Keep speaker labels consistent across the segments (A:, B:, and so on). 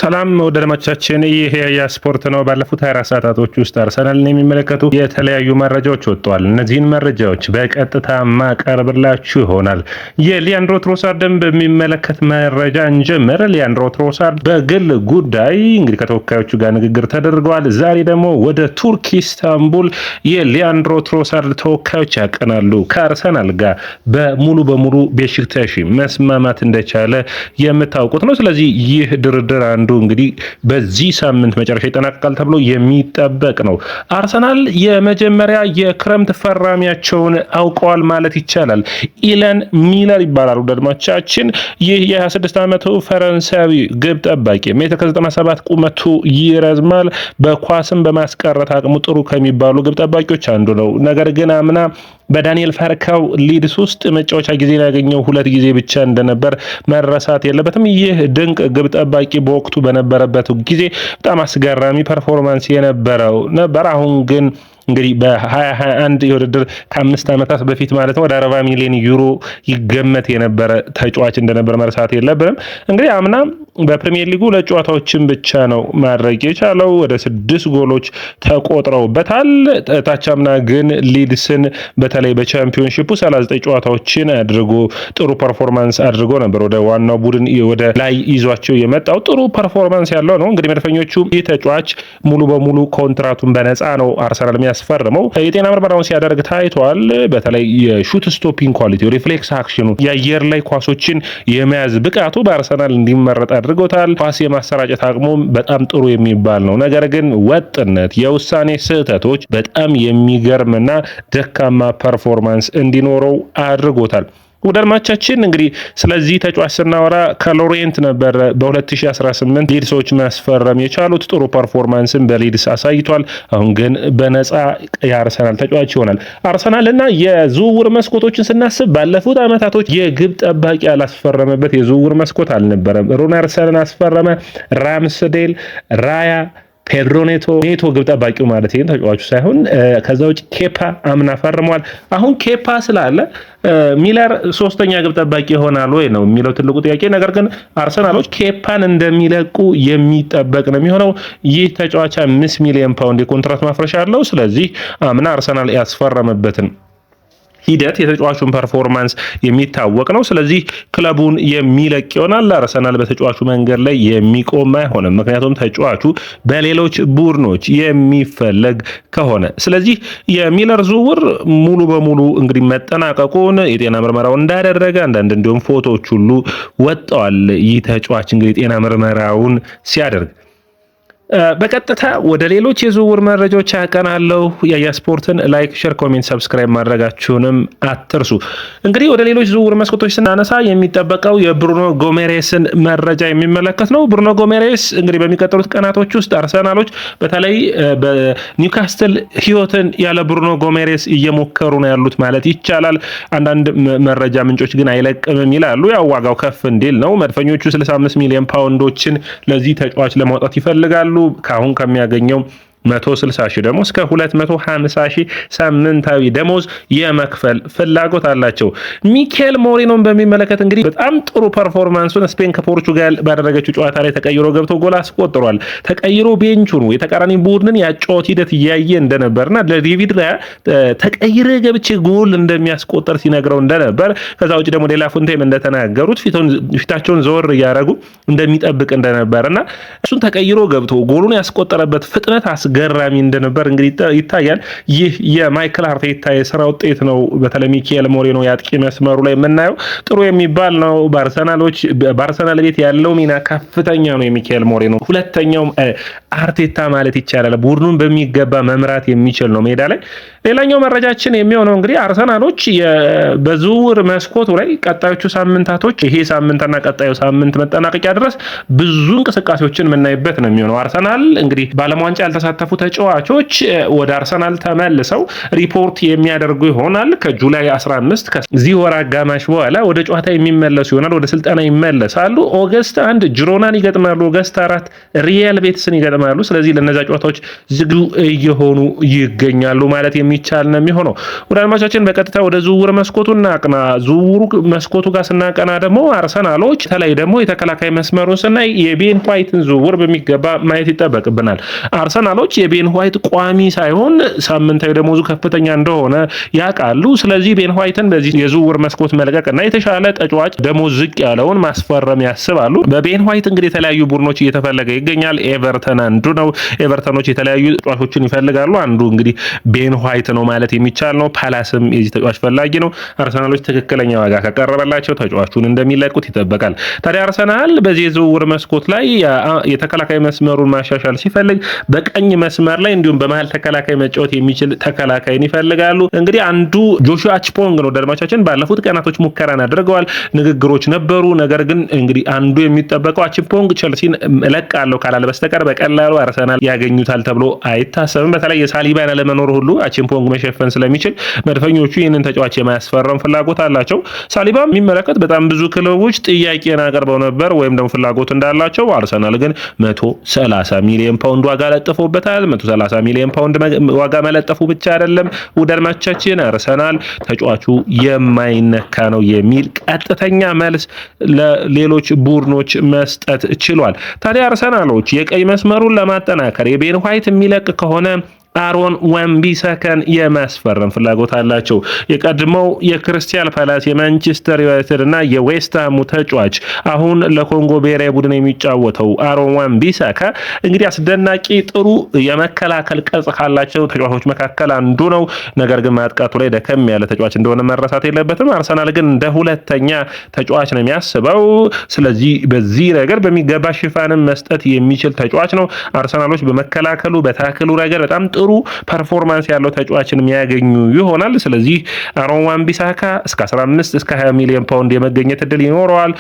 A: ሰላም ወደ አድማጮቻችን፣ ይህ የስፖርት ነው። ባለፉት 24 ሰዓታቶች ውስጥ አርሰናልን የሚመለከቱ የተለያዩ መረጃዎች ወጥተዋል። እነዚህን መረጃዎች በቀጥታ ማቀርብላችሁ ይሆናል። የሊያንድሮ ትሮሳርድን በሚመለከት መረጃ እንጀምር። ሊያንድሮ ትሮሳርድ በግል ጉዳይ እንግዲህ ከተወካዮቹ ጋር ንግግር ተደርገዋል። ዛሬ ደግሞ ወደ ቱርክ ኢስታንቡል የሊያንድሮ ትሮሳርድ ተወካዮች ያቀናሉ። ከአርሰናል ጋር በሙሉ በሙሉ ቤሺክታሽ መስማማት እንደቻለ የምታውቁት ነው። ስለዚህ ይህ ድርድር አንዱ እንግዲህ በዚህ ሳምንት መጨረሻ ይጠናቀቃል ተብሎ የሚጠበቅ ነው። አርሰናል የመጀመሪያ የክረምት ፈራሚያቸውን አውቀዋል ማለት ይቻላል። ኢለን ሚለር ይባላሉ አድማጮቻችን። ይህ የ26 ዓመቱ ፈረንሳዊ ግብ ጠባቂ ሜትር ከ97 ቁመቱ ይረዝማል። በኳስም በማስቀረት አቅሙ ጥሩ ከሚባሉ ግብ ጠባቂዎች አንዱ ነው። ነገር ግን አምና በዳንኤል ፋርካው ሊድስ ውስጥ መጫወቻ ጊዜ ያገኘው 2 ጊዜ ብቻ እንደነበር መረሳት የለበትም። ይህ ድንቅ ግብ ጠባቂ በወቅቱ በነበረበት ጊዜ በጣም አስገራሚ ፐርፎርማንስ የነበረው ነበር። አሁን ግን እንግዲህ በ2021 የውድድር ከ5 ዓመታት በፊት ማለት ነው ወደ 40 ሚሊዮን ዩሮ ይገመት የነበረ ተጫዋች እንደነበር መርሳት የለብንም። እንግዲህ አምና በፕሪሚየር ሊጉ ለጨዋታዎችን ብቻ ነው ማድረግ የቻለው። ወደ 6 ጎሎች ተቆጥረውበታል። ታቻምና ግን ሊድስን በተለይ በቻምፒዮንሺፑ 39 ጨዋታዎችን አድርጎ ጥሩ ፐርፎርማንስ አድርጎ ነበር ወደ ዋናው ቡድን ወደ ላይ ይዟቸው የመጣው። ጥሩ ፐርፎርማንስ ያለው ነው። እንግዲህ መድፈኞቹ ይህ ተጫዋች ሙሉ በሙሉ ኮንትራቱን በነፃ ነው አርሰናል የሚያስፈርመው። የጤና ምርመራውን ሲያደርግ ታይቷል። በተለይ የሹት ስቶፒንግ ኳሊቲ፣ ሪፍሌክስ አክሽኑ፣ የአየር ላይ ኳሶችን የመያዝ ብቃቱ በአርሰናል እንዲመረጥ አድርጎታል። ኳስ የማሰራጨት አቅሙም በጣም ጥሩ የሚባል ነው። ነገር ግን ወጥነት፣ የውሳኔ ስህተቶች በጣም የሚገርምና ደካማ ፐርፎርማንስ እንዲኖረው አድርጎታል። ወደ አድማጮቻችን እንግዲህ ስለዚህ ተጫዋች ስናወራ ከሎሬንት ነበር በ2018 ሊድሶች ማስፈረም የቻሉት። ጥሩ ፐርፎርማንስን በሊድስ አሳይቷል። አሁን ግን በነፃ የአርሰናል ተጫዋች ይሆናል። አርሰናልና የዝውውር መስኮቶችን ስናስብ ባለፉት ዓመታቶች የግብ ጠባቂ ያላስፈረመበት የዝውውር መስኮት አልነበረም። ሩነርሰንን አስፈረመ፣ ራምስዴል፣ ራያ፣ ፔድሮ ኔቶ ግብ ጠባቂው ማለት ይሄን ተጫዋቹ ሳይሆን ከዛ ውጭ ኬፓ አምና ፈርሟል። አሁን ኬፓ ስላለ ሚለር ሶስተኛ ግብ ጠባቂ ይሆናል ወይ ነው የሚለው ትልቁ ጥያቄ። ነገር ግን አርሰናሎች ኬፓን እንደሚለቁ የሚጠበቅ ነው የሚሆነው። ይህ ተጫዋች 5 ሚሊዮን ፓውንድ የኮንትራት ማፍረሻ አለው። ስለዚህ አምና አርሰናል ያስፈረመበትን ሂደት የተጫዋቹን ፐርፎርማንስ የሚታወቅ ነው። ስለዚህ ክለቡን የሚለቅ ይሆናል። አርሰናል በተጫዋቹ መንገድ ላይ የሚቆም አይሆንም። ምክንያቱም ተጫዋቹ በሌሎች ቡድኖች የሚፈለግ ከሆነ። ስለዚህ የሚለር ዝውውር ሙሉ በሙሉ እንግዲህ መጠናቀቁን የጤና ምርመራው እንዳደረገ አንዳንድ እንዲሁም ፎቶዎች ሁሉ ወጥተዋል። ይህ ተጫዋች እንግዲህ የጤና ምርመራውን ሲያደርግ በቀጥታ ወደ ሌሎች የዝውውር መረጃዎች ያቀናለሁ። የስፖርትን ላይክ፣ ሼር፣ ኮሜንት፣ ሰብስክራይብ ማድረጋችሁንም አትርሱ። እንግዲህ ወደ ሌሎች ዝውውር መስኮቶች ስናነሳ የሚጠበቀው የብሩኖ ጎሜሬስን መረጃ የሚመለከት ነው። ብሩኖ ጎሜሬስ እንግዲህ በሚቀጥሉት ቀናቶች ውስጥ አርሰናሎች በተለይ በኒውካስትል ህይወትን ያለ ብሩኖ ጎሜሬስ እየሞከሩ ነው ያሉት ማለት ይቻላል። አንዳንድ መረጃ ምንጮች ግን አይለቅምም ይላሉ። ያው ዋጋው ከፍ እንዲል ነው። መድፈኞቹ 65 ሚሊዮን ፓውንዶችን ለዚህ ተጫዋች ለማውጣት ይፈልጋሉ። ካሁን ከሚያገኘው 160 ሺህ ደሞዝ እስከ 250 ሺህ ሳምንታዊ ደሞዝ የመክፈል ፍላጎት አላቸው። ሚኬል ሞሪኖን በሚመለከት እንግዲህ በጣም ጥሩ ፐርፎርማንሱን ስፔን ከፖርቹጋል ባደረገችው ጨዋታ ላይ ተቀይሮ ገብቶ ጎል አስቆጥሯል። ተቀይሮ ቤንቹን የተቃራኒ ቡድንን ያጫወት ሂደት እያየ እንደነበርና ለዴቪድ ራያ ተቀይረ ገብቼ ጎል እንደሚያስቆጥር ሲነግረው እንደነበር፣ ከዛ ውጭ ደግሞ ሌላ ፉንቴም እንደተናገሩት ፊታቸውን ዘወር እያደረጉ እንደሚጠብቅ እንደነበርና እሱን ተቀይሮ ገብቶ ጎሉን ያስቆጠረበት ፍጥነት ገራሚ እንደነበር እንግዲህ ይታያል። ይህ የማይክል አርቴታ የስራ ውጤት ነው። በተለይ ሚኬል ሞሪኖ ያጥቂ መስመሩ ላይ የምናየው ጥሩ የሚባል ነው። በአርሰናል ቤት ያለው ሚና ከፍተኛ ነው። የሚኬል ሞሪኖ ሁለተኛው አርቴታ ማለት ይቻላል። ቡድኑን በሚገባ መምራት የሚችል ነው ሜዳ ላይ። ሌላኛው መረጃችን የሚሆነው እንግዲህ አርሰናሎች በዝውውር መስኮቱ ላይ ቀጣዮቹ ሳምንታቶች ይሄ ሳምንትና ቀጣዩ ሳምንት መጠናቀቂያ ድረስ ብዙ እንቅስቃሴዎችን የምናይበት ነው የሚሆነው። አርሰናል እንግዲህ በዓለም ዋንጫ ያልተሳተፈ የተሳተፉ ተጫዋቾች ወደ አርሰናል ተመልሰው ሪፖርት የሚያደርጉ ይሆናል። ከጁላይ 15 ከዚህ ወር አጋማሽ በኋላ ወደ ጨዋታ የሚመለሱ ይሆናል። ወደ ስልጠና ይመለሳሉ። ኦገስት 1 ጅሮናን ይገጥማሉ። ኦገስት 4 ሪያል ቤትስን ይገጥማሉ። ስለዚህ ለነዛ ጨዋታዎች ዝግጁ እየሆኑ ይገኛሉ ማለት የሚቻል ነው የሚሆነው። ወደ አድማጮቻችን በቀጥታ ወደ ዝውውር መስኮቱ እናቅና። ዝውውሩ መስኮቱ ጋር ስናቀና ደግሞ አርሰናሎች በተለይ ደግሞ የተከላካይ መስመሩን ስናይ የቤን ዋይትን ዝውውር በሚገባ ማየት ይጠበቅብናል። አርሰናሎች የቤን ዋይት ቋሚ ሳይሆን ሳምንታዊ ደሞዙ ከፍተኛ እንደሆነ ያውቃሉ። ስለዚህ ቤን ዋይትን በዚህ የዝውውር መስኮት መልቀቅና የተሻለ ተጫዋች ደሞዝ ዝቅ ያለውን ማስፈረም ያስባሉ። በቤን ዋይት እንግዲህ የተለያዩ ቡድኖች እየተፈለገ ይገኛል። ኤቨርተን አንዱ ነው። ኤቨርተኖች የተለያዩ ተጫዋቾችን ይፈልጋሉ። አንዱ እንግዲህ ቤን ዋይት ነው ማለት የሚቻል ነው። ፓላስም የዚህ ተጫዋች ፈላጊ ነው። አርሰናሎች ትክክለኛ ዋጋ ከቀረበላቸው ተጫዋቹን እንደሚለቁት ይጠበቃል። ታዲያ አርሰናል በዚህ የዝውውር መስኮት ላይ የተከላካይ መስመሩን ማሻሻል ሲፈልግ በቀኝ መስመር ላይ እንዲሁም በመሀል ተከላካይ መጫወት የሚችል ተከላካይን ይፈልጋሉ። እንግዲህ አንዱ ጆሹዋ አችፖንግ ነው። አድማጮቻችን ባለፉት ቀናቶች ሙከራን አድርገዋል። ንግግሮች ነበሩ። ነገር ግን እንግዲህ አንዱ የሚጠበቀው አችፖንግ ቸልሲን እለቃለሁ ካላለ በስተቀር በቀላሉ አርሰናል ያገኙታል ተብሎ አይታሰብም። በተለይ የሳሊባን አለመኖር ሁሉ አችፖንግ መሸፈን ስለሚችል መድፈኞቹ ይህንን ተጫዋች የማያስፈረም ፍላጎት አላቸው። ሳሊባ የሚመለከት በጣም ብዙ ክለቦች ጥያቄን አቅርበው ነበር ወይም ደግሞ ፍላጎት እንዳላቸው። አርሰናል ግን 130 ሚሊዮን ፓውንድ ዋጋ ለጥፎበታል። 130 ሚሊዮን ፓውንድ ዋጋ መለጠፉ ብቻ አይደለም ውድ አድማጮቻችን፣ አርሰናል ተጫዋቹ የማይነካ ነው የሚል ቀጥተኛ መልስ ለሌሎች ቡድኖች መስጠት ችሏል። ታዲያ አርሰናሎች የቀይ መስመሩን ለማጠናከር የቤን ዋይት የሚለቅ ከሆነ አሮን wan-bissakaን የማስፈረም ፍላጎት አላቸው። የቀድሞው የክሪስታል ፓላስ የማንቸስተር ዩናይትድ እና የዌስትሃሙ ተጫዋች አሁን ለኮንጎ ብሔራዊ ቡድን የሚጫወተው አሮን wan-bissaka እንግዲህ አስደናቂ ጥሩ የመከላከል ቅርጽ ካላቸው ተጫዋቾች መካከል አንዱ ነው። ነገር ግን ማጥቃቱ ላይ ደከም ያለ ተጫዋች እንደሆነ መረሳት የለበትም። አርሰናል ግን እንደ ሁለተኛ ተጫዋች ነው የሚያስበው። ስለዚህ በዚህ ነገር በሚገባ ሽፋንም መስጠት የሚችል ተጫዋች ነው። አርሰናሎች በመከላከሉ በታክሉ ረገድ በጣም ጥሩ ፐርፎርማንስ ያለው ተጫዋችን የሚያገኙ ይሆናል። ስለዚህ አሮን wan-bissaka እስከ 15 እስከ 20 ሚሊዮን ፓውንድ የመገኘት እድል ይኖረዋል።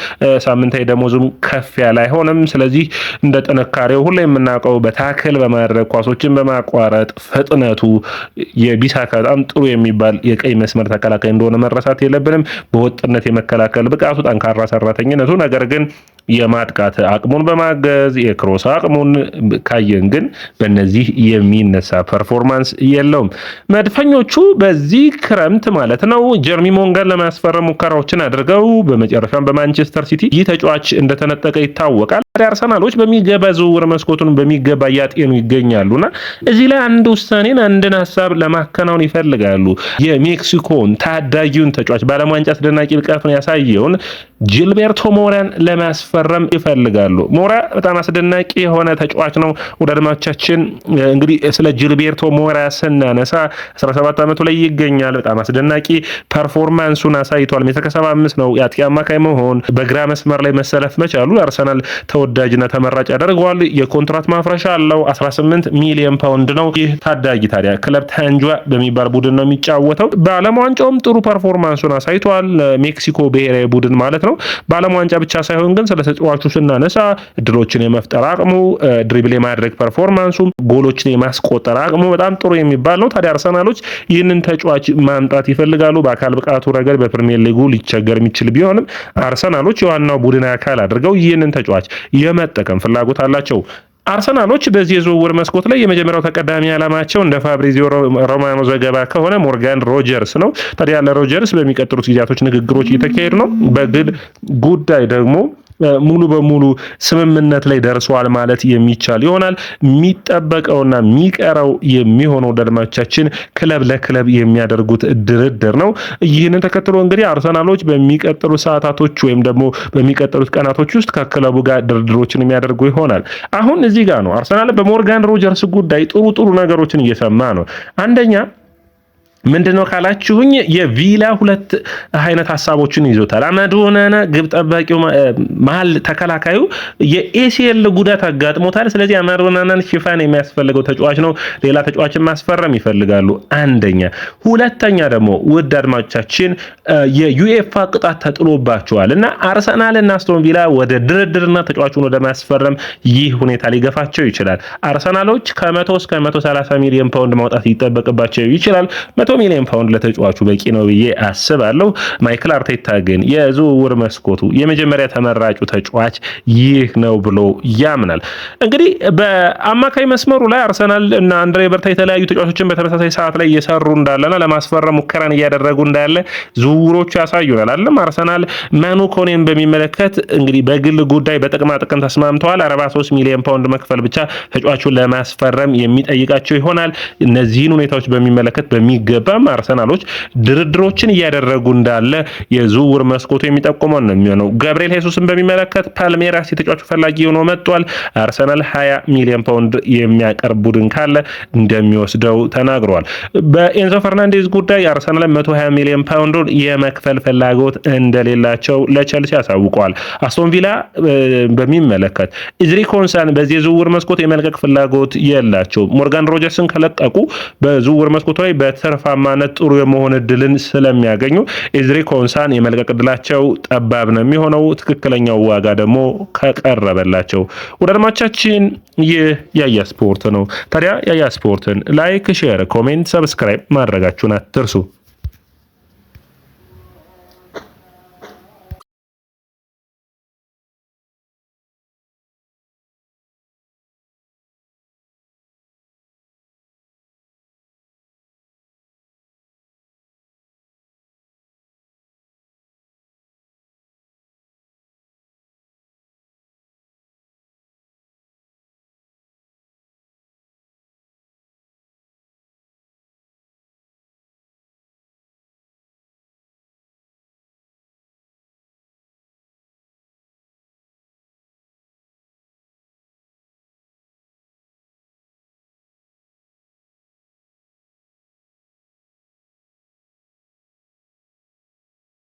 A: ሳምንታዊ ደሞዙም ከፍ ያለ አይሆንም። ስለዚህ እንደ ጥንካሬው ሁሉ የምናውቀው በታክል በማድረግ ኳሶችን በማቋረጥ ፍጥነቱ የቢሳካ በጣም ጥሩ የሚባል የቀይ መስመር ተከላካይ እንደሆነ መረሳት የለብንም። በወጥነት የመከላከል ብቃቱ፣ ጠንካራ ሰራተኝነቱ፣ ነገር ግን የማጥቃት አቅሙን በማገዝ የክሮስ አቅሙን ካየን ግን በእነዚህ የሚነሳ ፐርፎርማንስ የለውም። መድፈኞቹ በዚህ ክረምት ማለት ነው ጀርሚ ሞንጋን ለማስፈረም ሙከራዎችን አድርገው በመጨረሻም በማንቸስተር ሲቲ ይህ ተጫዋች እንደተነጠቀ ይታወቃል። አርሰናሎች በሚገባ ዝውውር መስኮቱን በሚገባ እያጤኑ ይገኛሉና እዚህ ላይ አንድ ውሳኔን አንድን ሀሳብ ለማከናወን ይፈልጋሉ። የሜክሲኮን ታዳጊውን ተጫዋች በዓለም ዋንጫ አስደናቂ ብቃቱን ያሳየውን ጂልቤርቶ ሞራን ለማስፈረም ይፈልጋሉ። ሞራ በጣም አስደናቂ የሆነ ተጫዋች ነው። ወደ አድማጮቻችን እንግዲህ ስለ ጂልቤርቶ ሞራ ስናነሳ 17 ዓመቱ ላይ ይገኛል። በጣም አስደናቂ ፐርፎርማንሱን አሳይቷል። ሜትር ከ75 ነው። የአጥቂ አማካይ መሆን በግራ መስመር ላይ መሰለፍ መቻሉ አርሰናል ተወዳጅና ተመራጭ ያደርገዋል። የኮንትራት ማፍረሻ አለው። 18 ሚሊዮን ፓውንድ ነው። ይህ ታዳጊ ታዲያ ክለብ ታንጇ በሚባል ቡድን ነው የሚጫወተው። በዓለም ዋንጫውም ጥሩ ፐርፎርማንሱን አሳይቷል። ሜክሲኮ ብሔራዊ ቡድን ማለት ነው። በዓለም ዋንጫ ብቻ ሳይሆን ግን ስለ ተጫዋቹ ስናነሳ እድሎችን የመፍጠር አቅሙ፣ ድሪብል የማድረግ ፐርፎርማንሱ፣ ጎሎችን የማስቆጠር አቅሙ በጣም ጥሩ የሚባል ነው። ታዲያ አርሰናሎች ይህንን ተጫዋች ማምጣት ይፈልጋሉ። በአካል ብቃቱ ረገድ በፕሪሚየር ሊጉ ሊቸገር የሚችል ቢሆንም አርሰናሎች የዋናው ቡድን አካል አድርገው ይህንን ተጫዋች የመጠቀም ፍላጎት አላቸው። አርሰናሎች በዚህ የዝውውር መስኮት ላይ የመጀመሪያው ተቀዳሚ ዓላማቸው እንደ ፋብሪዚዮ ሮማኖ ዘገባ ከሆነ ሞርጋን ሮጀርስ ነው። ታዲያ ለሮጀርስ በሚቀጥሉት ጊዜያቶች ንግግሮች እየተካሄዱ ነው። በግል ጉዳይ ደግሞ ሙሉ በሙሉ ስምምነት ላይ ደርሷል ማለት የሚቻል ይሆናል። የሚጠበቀውና የሚቀረው የሚሆነው አድማጮቻችን ክለብ ለክለብ የሚያደርጉት ድርድር ነው። ይህንን ተከትሎ እንግዲህ አርሰናሎች በሚቀጥሉት ሰዓታቶች ወይም ደግሞ በሚቀጥሉት ቀናቶች ውስጥ ከክለቡ ጋር ድርድሮችን የሚያደርጉ ይሆናል። አሁን እዚህ ጋር ነው አርሰናል በሞርጋን ሮጀርስ ጉዳይ ጥሩ ነገሮችን እየሰማ ነው። አንደኛ ምንድነው ካላችሁኝ የቪላ ሁለት አይነት ሀሳቦችን ይዞታል። አማዱ ኦናና ግብ ጠባቂው መሀል ተከላካዩ የኤሲኤል ጉዳት አጋጥሞታል። ስለዚህ አማዱ ኦናናን ሽፋን የሚያስፈልገው ተጫዋች ነው። ሌላ ተጫዋችን ማስፈረም ይፈልጋሉ። አንደኛ። ሁለተኛ ደግሞ ውድ አድማጮቻችን የዩኤፋ ቅጣት ተጥሎባቸዋል እና አርሰናል እና አስቶን ቪላ ወደ ድርድርና ተጫዋቹን ወደ ማስፈረም ይህ ሁኔታ ሊገፋቸው ይችላል። አርሰናሎች ከ100 እስከ 130 ሚሊዮን ፓውንድ ማውጣት ይጠበቅባቸው ይችላል። 100 ሚሊዮን ፓውንድ ለተጫዋቹ በቂ ነው ብዬ አስባለሁ። ማይክል አርቴታ ግን የዝውውር መስኮቱ የመጀመሪያ ተመራጩ ተጫዋች ይህ ነው ብሎ ያምናል። እንግዲህ በአማካይ መስመሩ ላይ አርሰናል እና አንድሬ በርታ የተለያዩ ተጫዋቾችን በተመሳሳይ ሰዓት ላይ እየሰሩ እንዳለና ለማስፈረም ሙከራን እያደረጉ እንዳለ ዝውውሮቹ ያሳዩናል። አይደለም አርሰናል ማኑ ኮኔን በሚመለከት እንግዲህ በግል ጉዳይ በጥቅማ ጥቅም ተስማምተዋል። 43 ሚሊዮን ፓውንድ መክፈል ብቻ ተጫዋቹን ለማስፈረም የሚጠይቃቸው ይሆናል። እነዚህን ሁኔታዎች በሚመለከት በሚገባም አርሰናሎች ድርድሮችን እያደረጉ እንዳለ የዝውውር መስኮቱ የሚጠቁመው ነው የሚሆነው። ገብርኤል ሄሱስን በሚመለከት ፓልሜራስ የተጫዋቹ ፈላጊ ሆኖ መጥቷል። አርሰናል 20 ሚሊዮን ፓውንድ የሚያቀርብ ቡድን ካለ እንደሚወስደው ተናግረዋል። በኤንዞ ፈርናንዴዝ ጉዳይ አርሰናል 120 ሚሊዮን ፓውንድ የመክፈል ፍላጎት እንደሌላቸው ለቸልሲ አሳውቀዋል። አስቶን ቪላ በሚመለከት ኢዝሪ ኮንሳን በዚህ የዝውውር መስኮት የመልቀቅ ፍላጎት የላቸው። ሞርጋን ሮጀርስን ከለቀቁ በዝውውር መስኮቱ ላይ በትርፋማነት ጥሩ የመሆን እድልን ስለሚያገኙ ኢዝሪ ኮንሳን የመልቀቅ እድላቸው ጠባብ ነው የሚሆነው፣ ትክክለኛው ዋጋ ደግሞ ከቀረበላቸው። ወደ አድማቻችን ይህ ያያ ስፖርት ነው። ታዲያ ያያ ስፖርትን ላይክ፣ ሼር፣ ኮሜንት፣ ሰብስክራይብ ማድረጋችሁን አትርሱ።